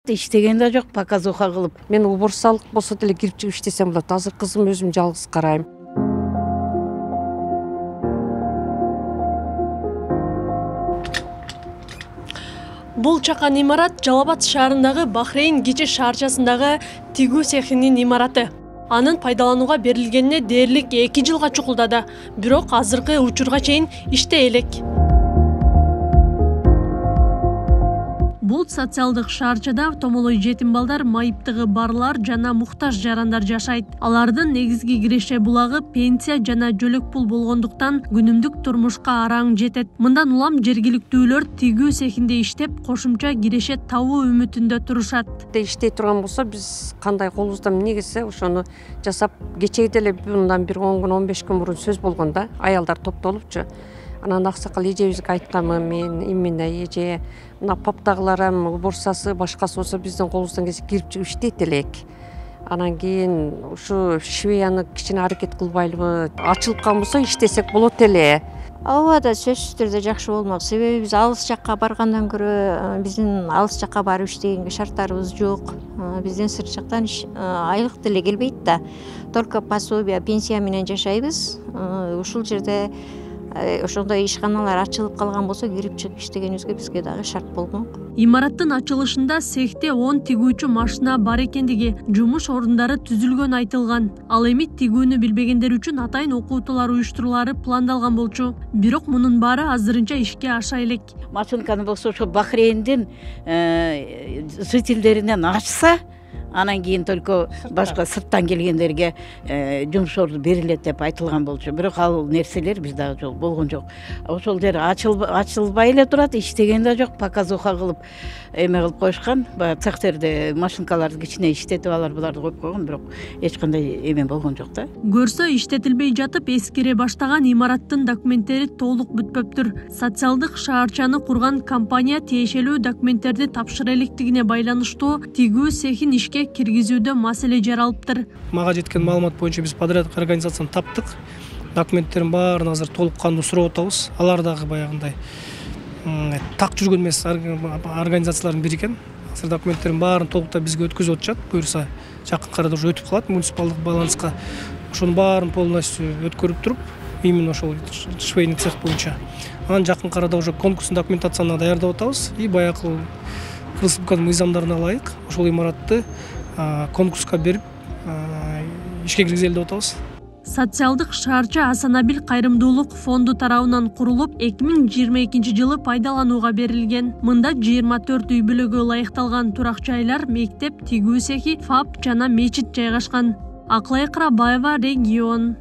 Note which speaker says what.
Speaker 1: турат, иштеген да жок, показуха кылып.
Speaker 2: Мен уборщицалык болсо деле кирип чыгып иштесем болот. Азыр кызым өзүм жалгыз карайм.
Speaker 3: Бул чакан имарат Жалал Абад шаарындагы Бахрейн кичи шаарчасындагы тигүү цехинин имараты. Анын пайдаланууга берилгенине дээрлик 2 жылга чукулдады. Бирок азыркы учурга чейин иштей элек. Бул социалдык шаарчада томолой жетим балдар, майыптыгы барлар жана муктаж жарандар жашайт. Алардын негизги киреше булагы пенсия жана жөлөк пул болгондуктан күнүмдүк турмушка араң жетет. Мындан улам жергиликтүүлөр тигүү цехинде иштеп, кошумча киреше табуу үмүтүндө турушат.
Speaker 2: Иштей турган болсо биз кандай колубуздан эмне келсе ошону жасап, кечеги деле мындан бир 10 күн 15 күн мурун сөз болгон да, аялдар топтолупчу. Анан аксакал эжебизге айтканмын мен, именно эже мына паптагыларым, уборщицасы, башкасы болсо биздин колубуздан келсе кирип чыгып иштейт элек. Анан кийин ушу швеяны кичине аракет кылбайлыбы, ачылып калган болсо иштесек болот эле.
Speaker 4: Ооба да сөзсүз түрдө жакшы болмок. Себеби биз алыс жакка баргандан көрө биздин алыс жакка барып иштегенге шарттарыбыз жок. Биздин сырт жактан айлык деле келбейт да. Только пособие, пенсия менен жашайбыз. Ушул жерде ошондой ишканалар ачылып калган болсо кирип чыгып иштегенибизге бизге дагы шарт болмок.
Speaker 3: Имараттын ачылышында цехте 10 тигүүчү машина бар экендиги, жумуш орундары түзүлгөн айтылган. Ал эми тигүүнү билбегендер үчүн атайын окутуулар уюштурулары пландалган болчу. Бирок мунун баары азырынча ишке аша элек.
Speaker 1: Машинканы болсо ошо Бахрейндин жителдеринен ачса, анан кийин только башка сырттан келгендерге жумуш орду берилет деп айтылган болчу. Бирок ал нерселер бизде жок болгон жок. Ошол жер ачылбай эле турат, иштеген да жок, показуха кылып эме кылып коюшкан. Баягы цехтерде машинкаларды кичине иштетип алар буларды коюп койгон, бирок эч кандай эме болгон жок да.
Speaker 3: Көрсө иштетилбей жатып эскере баштаган имараттын документтери толук бүтпөптүр. Социалдык шаарчаны курган компания тиешелүү документтерди тапшыра электигине байланыштуу тигүү цехин ишке киргизүүдө маселе жаралыптыр.
Speaker 5: Мага жеткен маалымат боюнча биз подрядчы организацияны таптык. Документтердин баарын азыр толук кандуу сурап атабыз. Алар дагы баягындай так жүргөн эмес организациялардын бири экен. Азыр документтердин баарын толуктап бизге өткөзүп атышат. Буюрса жакын арада уже өтүп калат муниципалдык баланска. Ошонун баарын полностью өткөрүп туруп, именно ошол швейный цех боюнча. Анан жакын арада уже конкурстун документацияны даярдап атабыз. И баягы республиканын мыйзамдарына ылайык ошол имаратты конкурска берип ишке киргизели деп атабыз.
Speaker 3: Социалдык шаарча Асанабил кайрымдуулук фонду тарабынан курулуп 2022 жылы пайдаланууга берилген. Мында 24 үй бүлөгө ылайыкталган турак жайлар, мектеп, тигүү цехи, ФАП жана мечит жайгашкан. Аклай Кырабаева, регион.